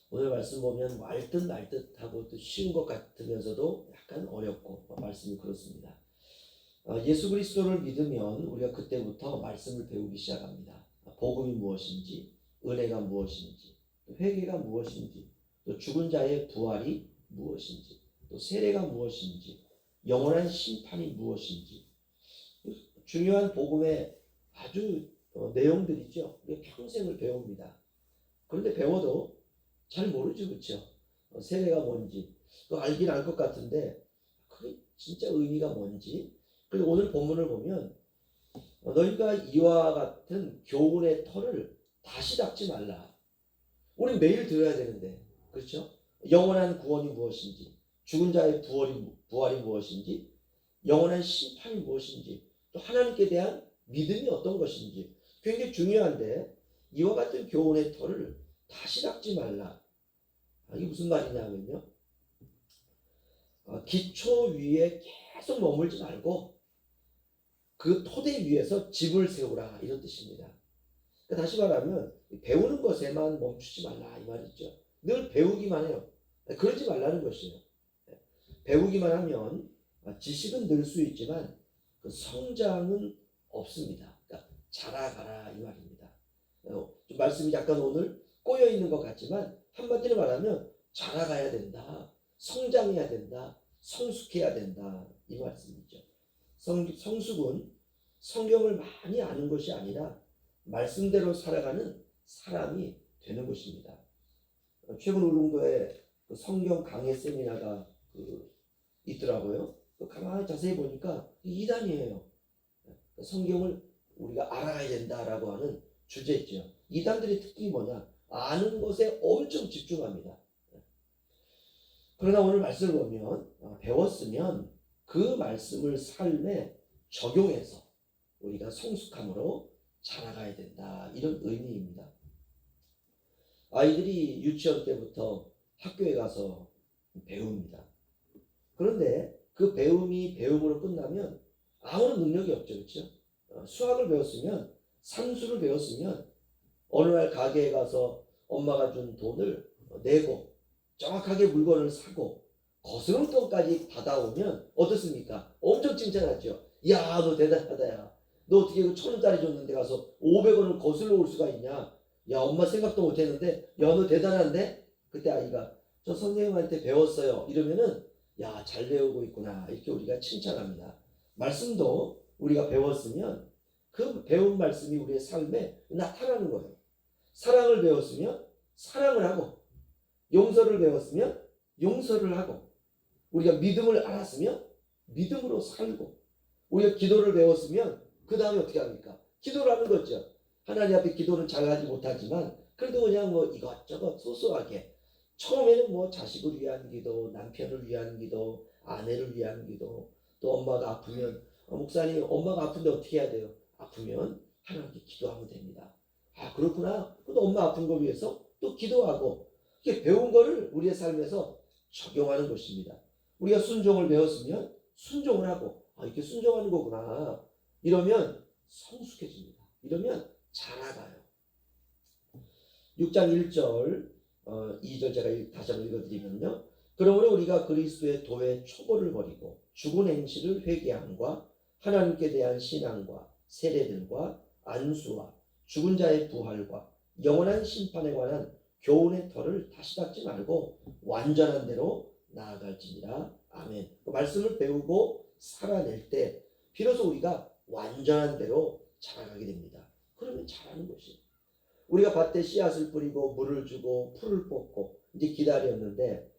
오늘 말씀 보면 알 듯 말 듯하고 또 쉬운 것 같으면서도 약간 어렵고 말씀이 그렇습니다. 예수 그리스도를 믿으면 우리가 그때부터 말씀을 배우기 시작합니다. 복음이 무엇인지, 은혜가 무엇인지, 또 회개가 무엇인지, 또 죽은 자의 부활이 무엇인지, 또 세례가 무엇인지, 영원한 심판이 무엇인지, 중요한 복음의 아주 내용들이죠. 평생을 배웁니다. 그런데 배워도 잘 모르죠, 그렇죠? 세례가 뭔지 또 알긴 알 것 같은데 그게 진짜 의미가 뭔지. 그리고 오늘 본문을 보면 너희가 이와 같은 교훈의 털을 다시 닦지 말라. 우리 매일 들어야 되는데, 그렇죠? 영원한 구원이 무엇인지, 죽은 자의 부활이 무엇인지, 영원한 심판이 무엇인지, 또 하나님께 대한 믿음이 어떤 것인지 굉장히 중요한데 이와 같은 교훈의 털을 다시 닦지 말라. 이게 무슨 말이냐면요, 기초 위에 계속 머물지 말고 그 토대 위에서 집을 세우라, 이런 뜻입니다. 그러니까 다시 말하면 배우는 것에만 멈추지 말라 이 말이죠. 늘 배우기만 해요. 그러지 말라는 것이에요. 배우기만 하면 지식은 늘 수 있지만 그 성장은 없습니다. 그러니까 자라가라 이 말입니다. 좀 말씀이 약간 오늘 꼬여 있는 것 같지만 한마디로 말하면 자라가야 된다, 성장해야 된다, 성숙해야 된다 이 말씀이죠. 성숙은 성경을 많이 아는 것이 아니라 말씀대로 살아가는 사람이 되는 것입니다. 최근 울릉도에 그 성경 강해 세미나가 있더라고요. 가만히 자세히 보니까 이단이에요. 성경을 우리가 알아야 된다라고 하는 주제죠. 이단들의 특징이 뭐냐? 아는 것에 엄청 집중합니다. 그러나 오늘 말씀을 보면 배웠으면 그 말씀을 삶에 적용해서 우리가 성숙함으로 자라가야 된다, 이런 의미입니다. 아이들이 유치원 때부터 학교에 가서 배웁니다. 그런데 그 배움이 배움으로 끝나면 아무런 능력이 없죠, 그렇죠? 수학을 배웠으면, 산수를 배웠으면 어느 날 가게에 가서 엄마가 준 돈을 내고 정확하게 물건을 사고 거스름돈까지 받아오면 어떻습니까? 엄청 칭찬하죠. 야, 너 대단하다, 야. 너 어떻게 1,000원짜리 줬는데 가서 500원을 거슬러 올 수가 있냐? 야, 엄마 생각도 못했는데, 야, 너 대단한데? 그때 아이가 저 선생님한테 배웠어요, 이러면은 야, 잘 배우고 있구나, 이렇게 우리가 칭찬합니다. 말씀도 우리가 배웠으면 그 배운 말씀이 우리의 삶에 나타나는 거예요. 사랑을 배웠으면 사랑을 하고, 용서를 배웠으면 용서를 하고, 우리가 믿음을 알았으면 믿음으로 살고, 우리가 기도를 배웠으면 그 다음에 어떻게 합니까? 기도를 하는 거죠. 하나님 앞에 기도는 잘하지 못하지만 그래도 그냥 이것저것 소소하게, 처음에는 자식을 위한 기도, 남편을 위한 기도, 아내를 위한 기도, 또 엄마가 아프면 목사님 엄마가 아픈데 어떻게 해야 돼요? 아프면 하나님께 기도하면 됩니다. 그렇구나. 또 엄마 아픈 걸 위해서 또 기도하고, 이렇게 배운 거를 우리의 삶에서 적용하는 것입니다. 우리가 순종을 배웠으면 순종을 하고, 이렇게 순종하는 거구나, 이러면 성숙해집니다. 이러면 자라가요. 6장 1절 2절 제가 다시 한번 읽어드리면요, 그러므로 우리가 그리스도의 도의 초보를 버리고 죽은 행실을 회개함과 하나님께 대한 신앙과 세례들과 안수와 죽은 자의 부활과 영원한 심판에 관한 교훈의 털을 다시 닦지 말고 완전한 대로 나아갈지니라. 아멘. 그 말씀을 배우고 살아낼 때 비로소 우리가 완전한 대로 자라가게 됩니다. 그러면 자라는 것이, 우리가 밭에 씨앗을 뿌리고 물을 주고 풀을 뽑고 이제 기다렸는데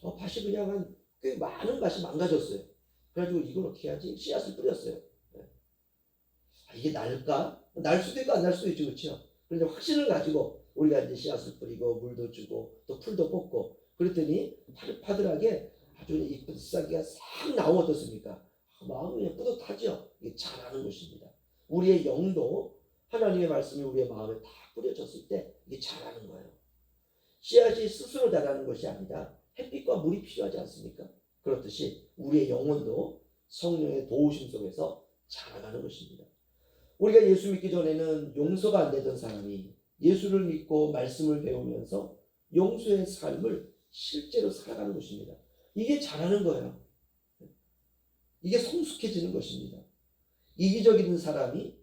밭이 그냥 꽤 많은 밭이 망가졌어요. 그래가지고 이걸 어떻게 하지? 씨앗을 뿌렸어요. 이게 날까? 날 수도 있고 안 날 수도 있죠, 그렇죠? 그런데 확신을 가지고 우리가 이제 씨앗을 뿌리고 물도 주고 또 풀도 뽑고 그랬더니 파릇파릇하게 아주 이쁜 싹이가 싹 나오면 어떻습니까? 마음이 뿌듯하죠. 이게 자라는 것입니다. 우리의 영도 하나님의 말씀이 우리의 마음에 다 뿌려졌을 때 이게 자라는 거예요. 씨앗이 스스로 자라는 것이 아니라 햇빛과 물이 필요하지 않습니까? 그렇듯이 우리의 영혼도 성령의 도우심 속에서 자라가는 것입니다. 우리가 예수 믿기 전에는 용서가 안 되던 사람이 예수를 믿고 말씀을 배우면서 용서의 삶을 실제로 살아가는 것입니다. 이게 잘하는 거예요. 이게 성숙해지는 것입니다. 이기적인 사람이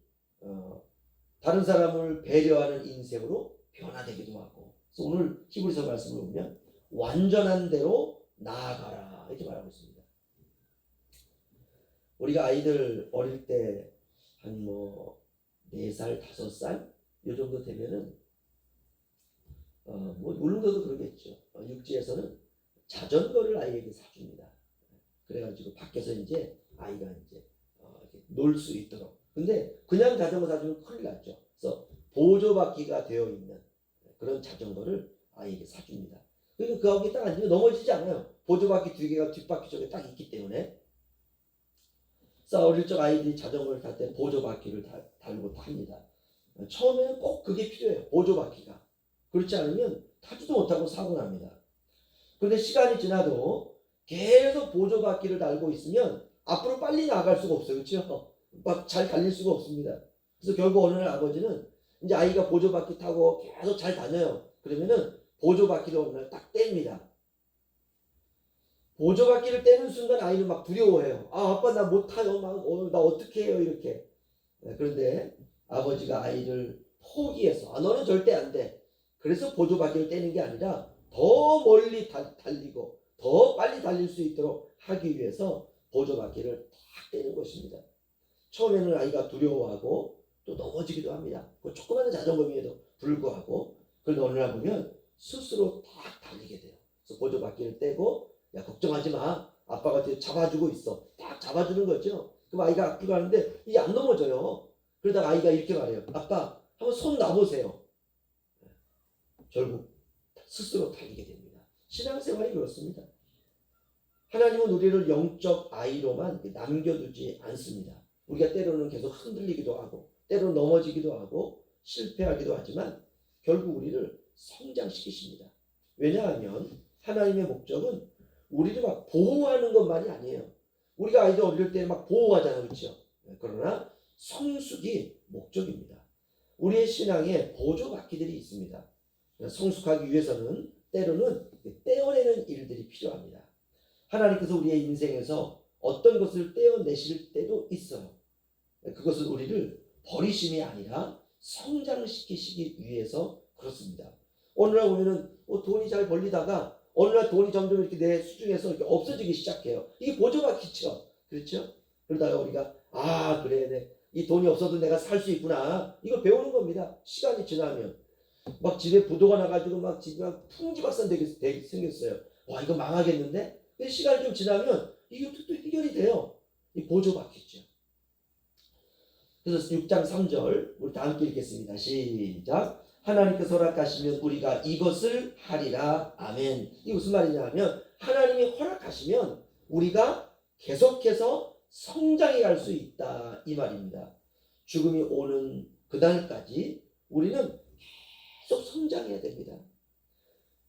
다른 사람을 배려하는 인생으로 변화되기도 하고, 그래서 오늘 히브리서 말씀을 보면 완전한 대로 나아가라 이렇게 말하고 있습니다. 우리가 아이들 어릴 때 한 4살, 5살 이 정도 되면은 울릉도도 그러겠죠. 육지에서는 자전거를 아이에게 사줍니다. 그래가지고 밖에서 이제 아이가 이제 놀 수 있도록. 근데 그냥 자전거 사주면 큰일 났죠. 그래서 보조바퀴가 되어 있는 그런 자전거를 아이에게 사줍니다. 그리고 거기에 딱 앉으면 넘어지지 않아요. 보조바퀴 2개가 뒷바퀴 쪽에 딱 있기 때문에. 그래서 어릴 적 아이들이 자전거를 탈 때 보조바퀴를 달고 탑니다. 처음에는 꼭 그게 필요해요. 보조바퀴가. 그렇지 않으면 타지도 못하고 사고 납니다. 그런데 시간이 지나도 계속 보조바퀴를 달고 있으면 앞으로 빨리 나갈 수가 없어요. 그렇죠? 막 잘 달릴 수가 없습니다. 그래서 결국 어느 날 아버지는 이제 아이가 보조바퀴 타고 계속 잘 다녀요. 그러면은 보조바퀴를 어느 날 딱 뗍니다. 보조바퀴를 떼는 순간 아이는 막 두려워해요. 아빠 나 못 타요. 나 어떻게 해요 이렇게. 그런데 아버지가 아이를 포기해서 너는 절대 안 돼. 그래서 보조바퀴를 떼는 게 아니라 더 멀리 달리고 더 빨리 달릴 수 있도록 하기 위해서 보조바퀴를 딱 떼는 것입니다. 처음에는 아이가 두려워하고 또 넘어지기도 합니다. 그 조그마한 자전거임에도 불구하고. 그런데 어느 날 보면 스스로 딱 달리게 돼요. 그래서 보조바퀴를 떼고 야 걱정하지 마. 아빠가 뒤에 잡아주고 있어. 딱 잡아주는 거죠. 그럼 아이가 앞으로 가는데 이게 안 넘어져요. 그러다가 아이가 이렇게 말해요. 아빠 한번 손 놔보세요. 결국 스스로 달리게 됩니다. 신앙생활이 그렇습니다. 하나님은 우리를 영적 아이로만 남겨두지 않습니다. 우리가 때로는 계속 흔들리기도 하고 때로는 넘어지기도 하고 실패하기도 하지만 결국 우리를 성장시키십니다. 왜냐하면 하나님의 목적은 우리를 막 보호하는 것만이 아니에요. 우리가 아이들 어릴 때 막 보호하잖아요. 그렇죠? 그러나 성숙이 목적입니다. 우리의 신앙에 보조바퀴들이 있습니다. 성숙하기 위해서는 때로는 떼어내는 일들이 필요합니다. 하나님께서 우리의 인생에서 어떤 것을 떼어내실 때도 있어요. 그것은 우리를 버리심이 아니라 성장시키시기 위해서 그렇습니다. 어느 날 보면은 돈이 잘 벌리다가 어느 날 돈이 점점 이렇게 내 수중에서 이렇게 없어지기 시작해요. 이게 보조바퀴죠. 그렇죠? 그러다가 우리가 그래, 이 돈이 없어도 내가 살 수 있구나. 이걸 배우는 겁니다. 시간이 지나면 막 집에 부도가 나가지고 막 집이 막 풍지박산 되게 생겼어요. 와 이거 망하겠는데? 근데 시간이 좀 지나면 이게 또 해결이 돼요. 이 보조바퀴죠. 그래서 6장 3절 우리 다 함께 읽겠습니다. 시작. 하나님께서 허락하시면 우리가 이것을 하리라. 아멘. 이게 무슨 말이냐 하면 하나님이 허락하시면 우리가 계속해서 성장해 갈 수 있다 이 말입니다. 죽음이 오는 그날까지 우리는 계속 성장해야 됩니다.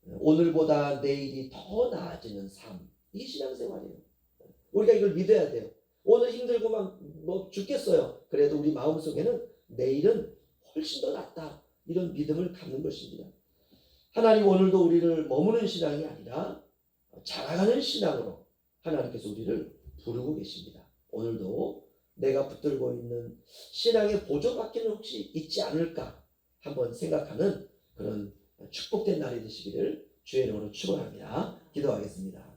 오늘보다 내일이 더 나아지는 삶. 이게 신앙생활이에요. 우리가 이걸 믿어야 돼요. 오늘 힘들고 막 죽겠어요. 그래도 우리 마음속에는 내일은 훨씬 더 낫다. 이런 믿음을 갖는 것입니다. 하나님 오늘도 우리를 머무는 신앙이 아니라 자라가는 신앙으로 하나님께서 우리를 부르고 계십니다. 오늘도 내가 붙들고 있는 신앙의 보조바퀴는 혹시 있지 않을까 한번 생각하는 그런 축복된 날이 되시기를 주의 이름으로 축원합니다. 기도하겠습니다.